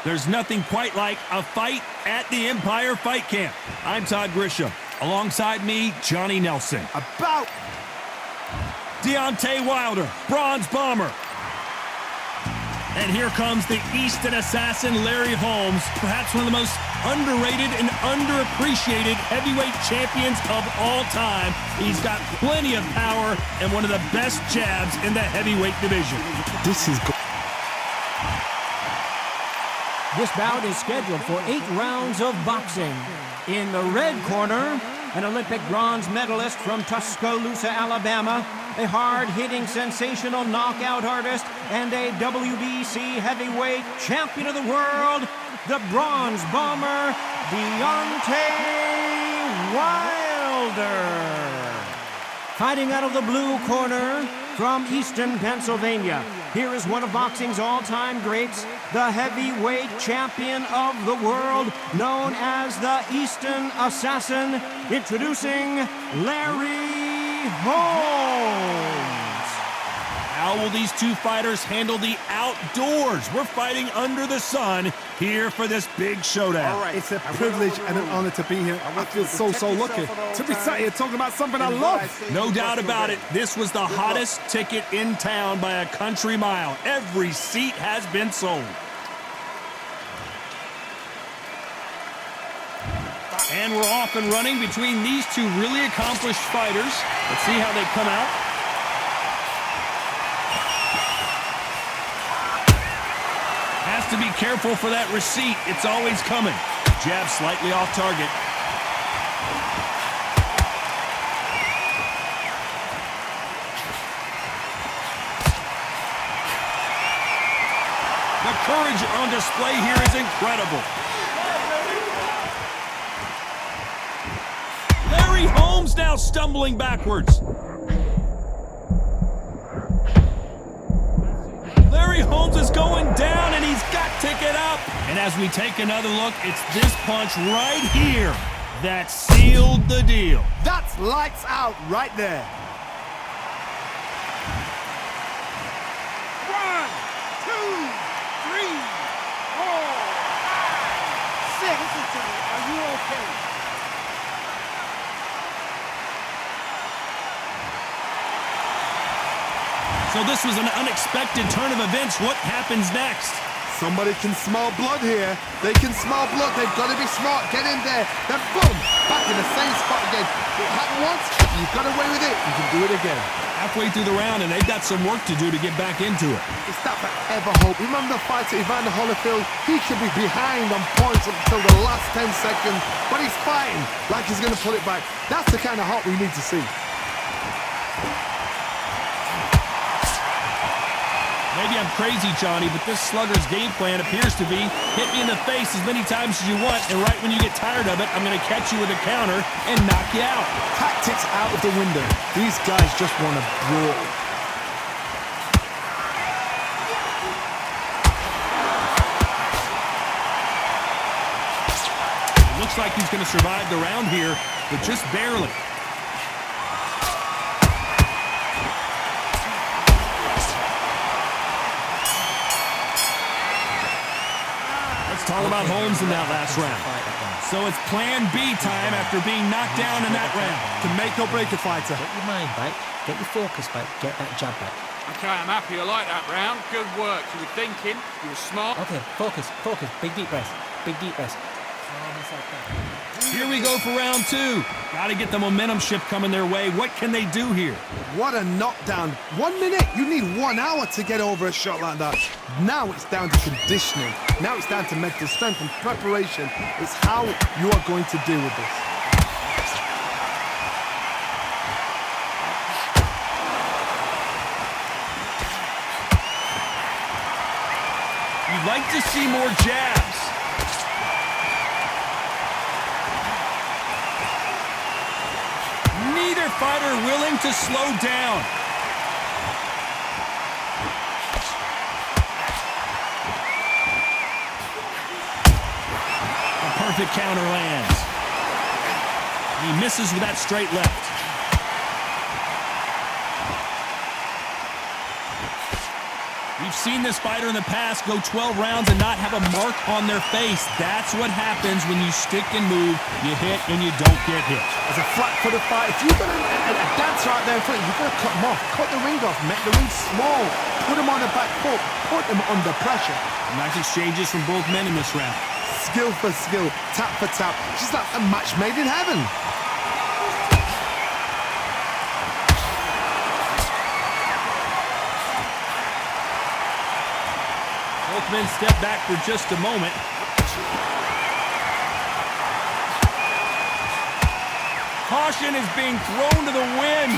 There's nothing quite like a fight at the Empire Fight Camp. I'm Todd Grisham. Alongside me, Johnny Nelson. About Deontay Wilder, Bronze Bomber. And here comes the Easton Assassin, Larry Holmes, perhaps one of the most underrated and underappreciated heavyweight champions of all time. He's got plenty of power and one of the best jabs in the heavyweight division. this is good. This bout is scheduled for 8 rounds of boxing. In the red corner, an Olympic bronze medalist from Tuscaloosa, Alabama, a hard-hitting, sensational knockout artist, and a WBC heavyweight champion of the world, the Bronze Bomber, Deontay Wilder. Fighting out of the blue corner from Easton, Pennsylvania, here is one of boxing's all-time greats, the heavyweight champion of the world, known as the Easton Assassin, introducing Larry Holmes. How will these two fighters handle the outdoors? We're fighting under the sun here for this big showdown. It's a privilege and an honor to be here. I feel so lucky to be sat here talking about something I love. No doubt about it, this was the hottest ticket in town by a country mile. Every seat has been sold. And we're off and running between these two really accomplished fighters. Let's see how they come out. Has to be careful for that receipt. It's always coming. Jab slightly off target. The courage on display here is incredible. Larry Holmes now stumbling backwards. Larry Holmes is going down, and he's got to get up. And as we take another look, it's this punch right here that sealed the deal. That's lights out right there. 1, 2, 3, 4, 5, 6. Listen to me. Are you okay? So this was an unexpected turn of events. What happens next? Somebody can smell blood here. They can smell blood. They've got to be smart. Get in there. Then boom, back in the same spot again. It happened once. You've got away with it. You can do it again. Halfway through the round, and they've got some work to do to get back into it. It's that forever hope. Remember the fighter Evander Holyfield? He could be behind on points until the last 10 seconds, but he's fighting like he's going to put it back. That's the kind of hope we need to see. Maybe I'm crazy, Johnny, but this slugger's game plan appears to be hit me in the face as many times as you want, and right when you get tired of it, I'm going to catch you with a counter and knock you out. Tactics out of the window. These guys just want to brawl. It looks like he's going to survive the round here, but just barely. Let's talk about Holmes in that last round. So it's plan B time after being knocked down in that round. To make or break a fighter. Get your mind back, get your focus back, get that jab back. Okay, I'm happy. I like that round. Good work. You were thinking. You were smart. Okay, focus. Big deep breath. Here we go for round 2. Got to get the momentum shift coming their way. What can they do here? What a knockdown. 1 minute, you need 1 hour to get over a shot like that. Now it's down to conditioning. Now it's down to mental strength and preparation. It's how you are going to deal with this. You'd like to see more jabs. Neither fighter willing to slow down. A perfect counter lands. He misses with that straight left. We've seen this fighter in the past go 12 rounds and not have a mark on their face. That's what happens when you stick and move, you hit and you don't get hit. As a flat-footed fight, if you've got a dance right there in front, you've got to cut them off. Cut the ring off, make the ring small. Put them on the back foot, put them under pressure. Nice exchanges from both men in this round. Skill for skill, tap for tap. Just like a match made in heaven. Both men step back for just a moment. Caution is being thrown to the wind.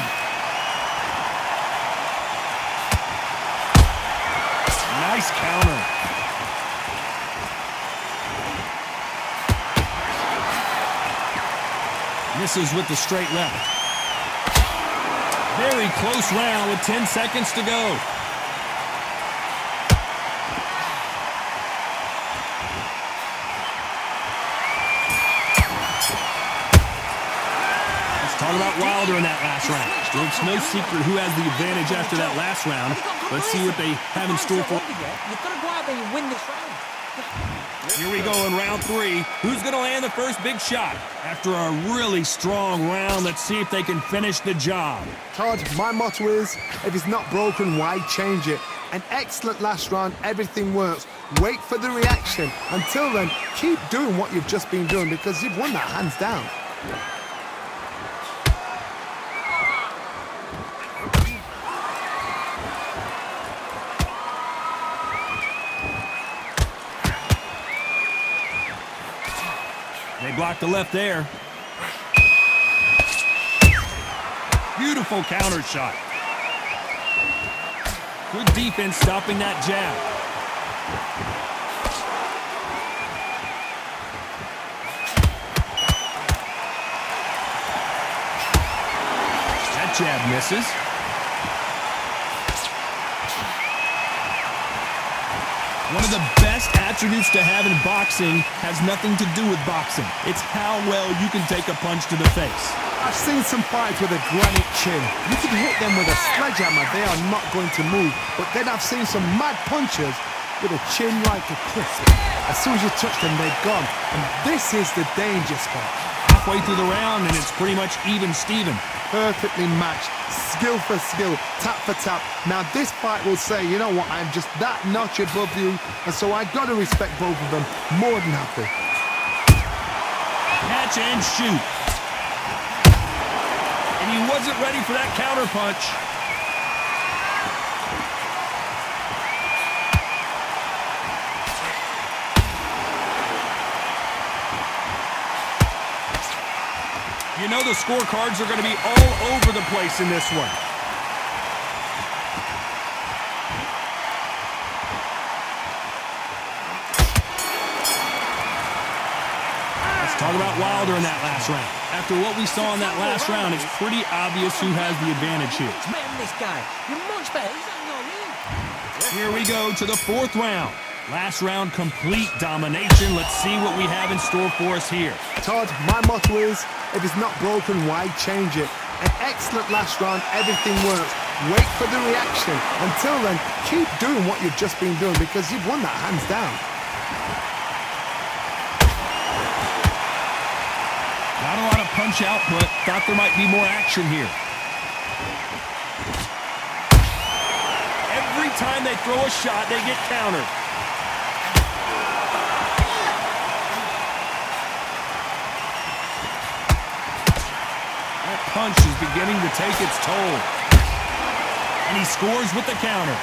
Nice counter. Misses with the straight left. Very close round with 10 seconds to go. Talk about Wilder in that last round. It's no secret who has the advantage after that last round. Let's see what they have in store for. You've got to go out there and win this round. Here we go in round 3. Who's going to land the first big shot? After a really strong round, let's see if they can finish the job. Todd, my motto is, if it's not broken, why change it? An excellent last round, everything works. Wait for the reaction. Until then, keep doing what you've just been doing because you've won that hands down. They blocked the left there. Beautiful counter shot. Good defense stopping that jab. That jab misses. One of the best attributes to have in boxing has nothing to do with boxing. It's how well you can take a punch to the face. I've seen some fights with a granite chin. You can hit them with a sledgehammer, they are not going to move. But then I've seen some mad punchers with a chin like a crisp. As soon as you touch them, they're gone. And this is the danger spot. Halfway through the round, and it's pretty much even Steven. Perfectly matched, skill for skill, tap for tap. Now this fight will say, you know what, I'm just that notch above you, and so I gotta respect both of them. More than happy. Catch and shoot. And he wasn't ready for that counter punch. You know the scorecards are going to be all over the place in this one. Let's talk about Wilder in that last round. After what we saw in that last round, it's pretty obvious who has the advantage here. Man, this guy, you're much better. He's on your league. Here we go to the 4th round. Last round, complete domination. Let's see what we have in store for us here. Todd, my motto is, if it's not broken, why change it? An excellent last round, everything works. Wait for the reaction. Until then, keep doing what you've just been doing because you've won that hands down. Not a lot of punch output. Thought there might be more action here. Every time they throw a shot, they get countered. That punch is beginning to take its toll. And he scores with the counter.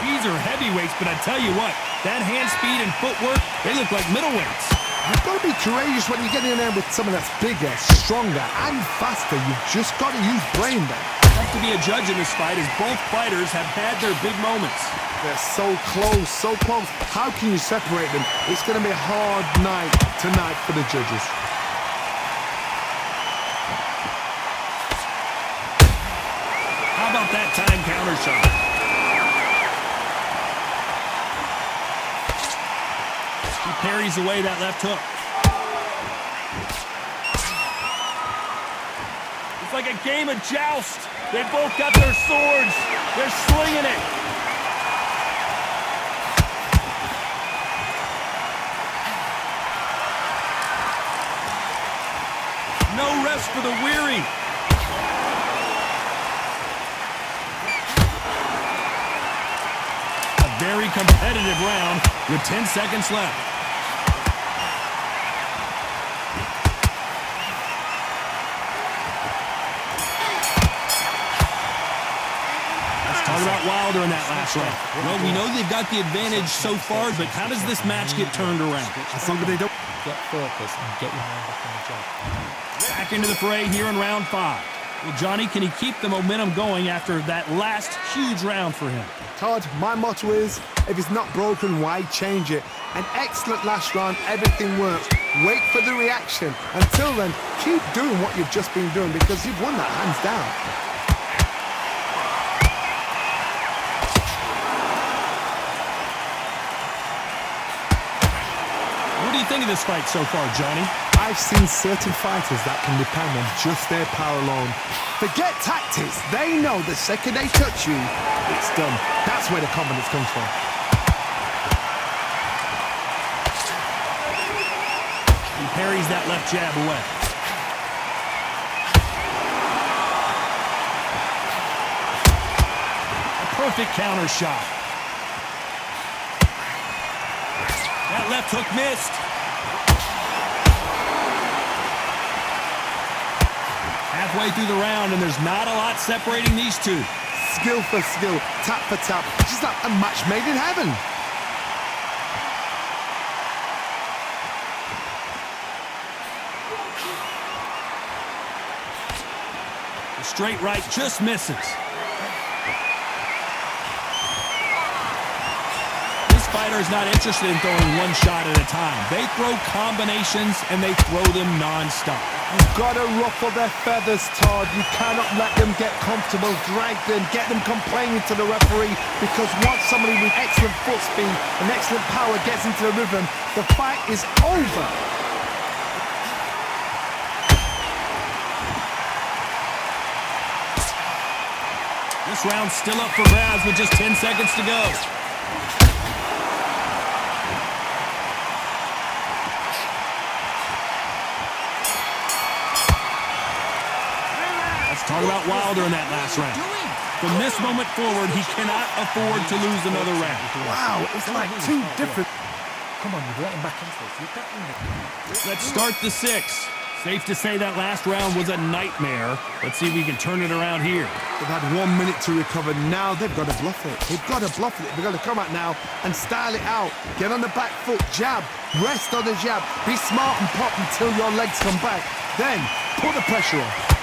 These are heavyweights, but I tell you what, that hand speed and footwork, they look like middleweights. You've got to be courageous when you get in there with someone that's bigger, stronger, and faster. You've just got to use brain then. Tough to be a judge in this fight as both fighters have had their big moments. They're so close, so close. How can you separate them? It's going to be a hard night tonight for the judges. How about that time counter shot? He parries away that left hook. It's like a game of joust. They both got their swords. They're slinging it. No rest for the weary. A very competitive round with 10 seconds left. Talk about Wilder in that last round. Well, we know they've got the advantage so far, but how does this match get turned around? As long as they don't Get focused and get your mind back on the job. Back into the fray here in round 5. Well, Johnny, can he keep the momentum going after that last huge round for him? Todd, my motto is, if it's not broken, why change it? An excellent last round, everything works. Wait for the reaction. Until then, keep doing what you've just been doing because you've won that hands down. What do you think of this fight so far, Johnny? I've seen certain fighters that can depend on just their power alone. Forget tactics. They know the second they touch you, it's done. That's where the confidence comes from. He parries that left jab away. A perfect counter shot. That left hook missed. Halfway through the round, and there's not a lot separating these two. Skill for skill, tap for tap. Just like a match made in heaven. The straight right just misses. This fighter is not interested in throwing one shot at a time. They throw combinations, and they throw them non-stop. You've got to ruffle their feathers, Todd. You cannot let them get comfortable, drag them, get them complaining to the referee, because once somebody with excellent foot speed and excellent power gets into the rhythm, the fight is over. This round's still up for grabs with just 10 seconds to go. Talk about Wilder in that last round. From this moment forward, he cannot afford to lose another round. Wow, it's like two different... Come on, you've let him back into it. You've got him. Let's start the 6. Safe to say that last round was a nightmare. Let's see if we can turn it around here. They've had 1 minute to recover. Now they've got to bluff it. They've got to bluff it. They've got to come out now and style it out. Get on the back foot, jab, rest on the jab. Be smart and pop until your legs come back. Then, put the pressure on.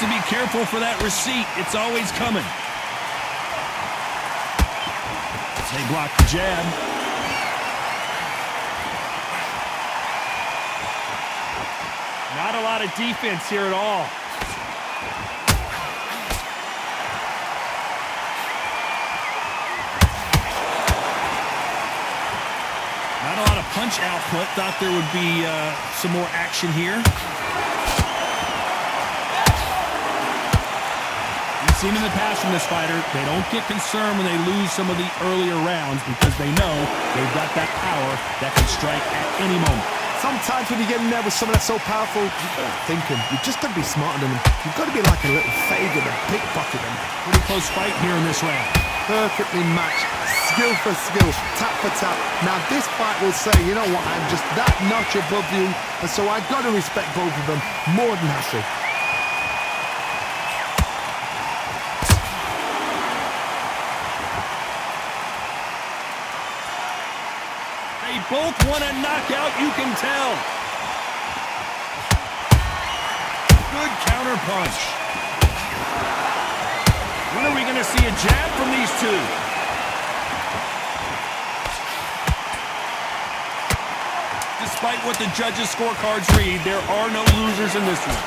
To be careful for that receipt. It's always coming. They block the jab. Not a lot of defense here at all. Not a lot of punch output. Thought there would be some more action here. Seen in the past from this fighter, they don't get concerned when they lose some of the earlier rounds because they know they've got that power that can strike at any moment. Sometimes when you get in there with someone that's so powerful, you've got to think him. You've just got to be smarter than them. You've got to be like a little Fagin and pickpocket them. Pretty close fight here in this round. Perfectly matched, skill for skill, tap for tap. Now this fight will say, you know what, I'm just that notch above you, and so I've got to respect both of them more than happy. They both want a knockout, you can tell. Good counter punch. When are we going to see a jab from these two? Despite what the judges' scorecards read, there are no losers in this one.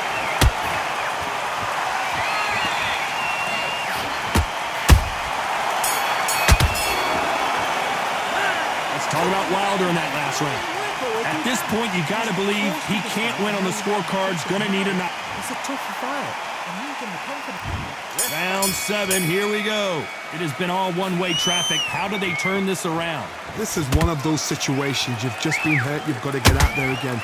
Talk about Wilder in that last round. At this point, you got to believe he can't win on the scorecards. Going to need a knock. It's a tough fight, and he's in the confidence. Round 7, here we go. It has been all one-way traffic. How do they turn this around? This is one of those situations. You've just been hurt. You've got to get out there again.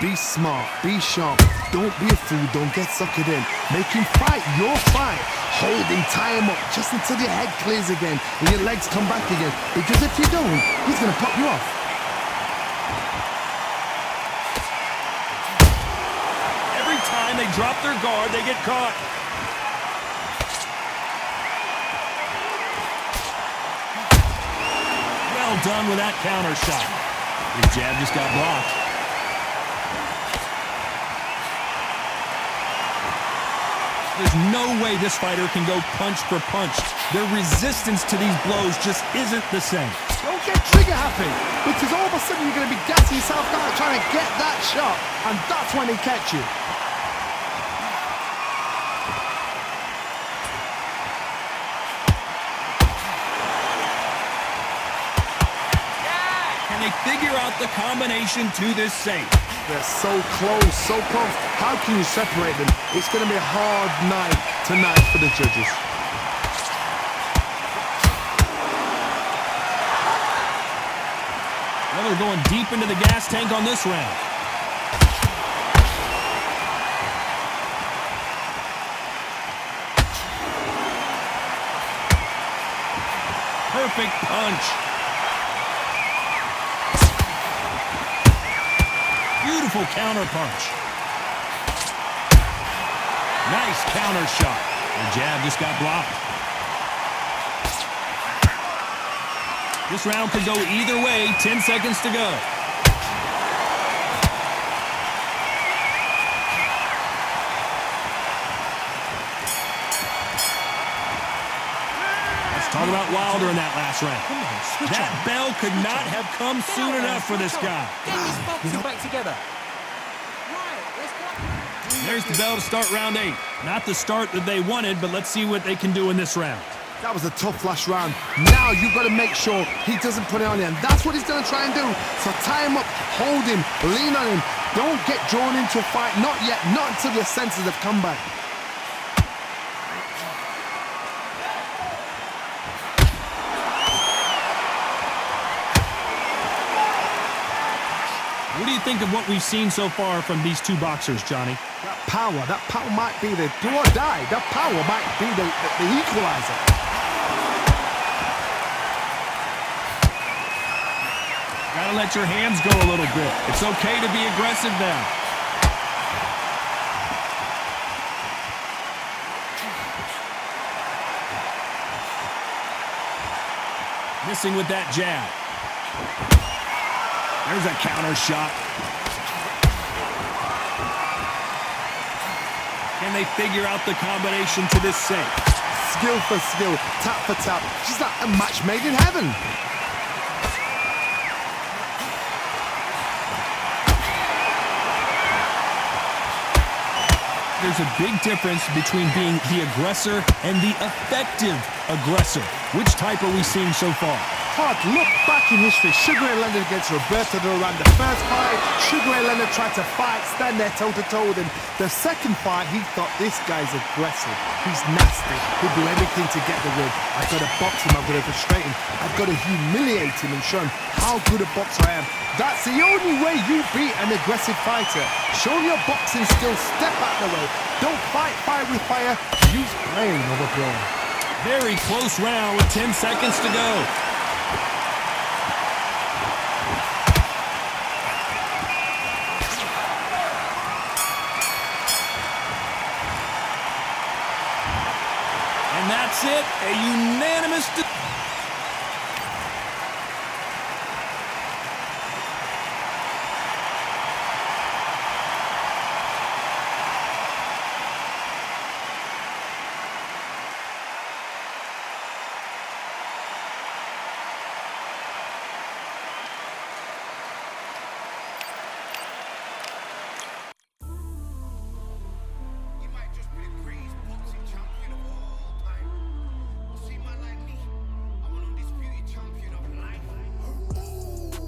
Be smart. Be sharp. Don't be a fool. Don't get suckered in. Make him fight your fight. Hold him, tie him up just until your head clears again and your legs come back again. Because if you don't, he's going to pop you off. Every time they drop their guard, they get caught. Well done with that counter shot. His jab just got blocked. There's no way this fighter can go punch for punch. Their resistance to these blows just isn't the same. Don't get trigger happy, because all of a sudden you're going to be gassing yourself out trying to get that shot, and that's when he catch you. Can they figure out the combination to this safe? They're so close, so close. How can you separate them? It's going to be a hard night tonight for the judges. Well, they're going deep into the gas tank on this round. Perfect punch. Beautiful counter punch. Nice counter shot. The jab just got blocked. This round could go either way. 10 seconds to go. Let's talk about Wilder in that last round. Come on, switch That on. bell could not have come soon enough for this guy. Get this boxing back together. Right, let's go. There's the bell to start round 8. Not the start that they wanted, but let's see what they can do in this round. That was a tough last round. Now you've got to make sure he doesn't put it on you, and that's what he's going to try and do. So tie him up, hold him, lean on him. Don't get drawn into a fight. Not yet. Not until your senses have come back. What do you think of what we've seen so far from these two boxers, Johnny? That power might be the do or die. That power might be the equalizer. Gotta let your hands go a little bit. It's okay to be aggressive now. Missing with that jab. There's a counter shot. Can they figure out the combination to this safe? Skill for skill, tap for tap. She's like a match made in heaven. There's a big difference between being the aggressor and the effective aggressor. Which type are we seeing so far? Hard look back in history. Sugar Ray Leonard against Roberto Duran. The first fight, Sugar Ray Leonard tried to fight, stand there toe-to-toe with him. The second fight, he thought, this guy's aggressive. He's nasty. He'll do everything to get the win. I've got to box him. I've got to frustrate him. I've got to humiliate him and show him how good a boxer I am. That's the only way you beat an aggressive fighter. Show your boxing skills. Step out of the way. Don't fight fire with fire. Use brain over brain. Very close round with 10 seconds to go. And that's it. A unanimous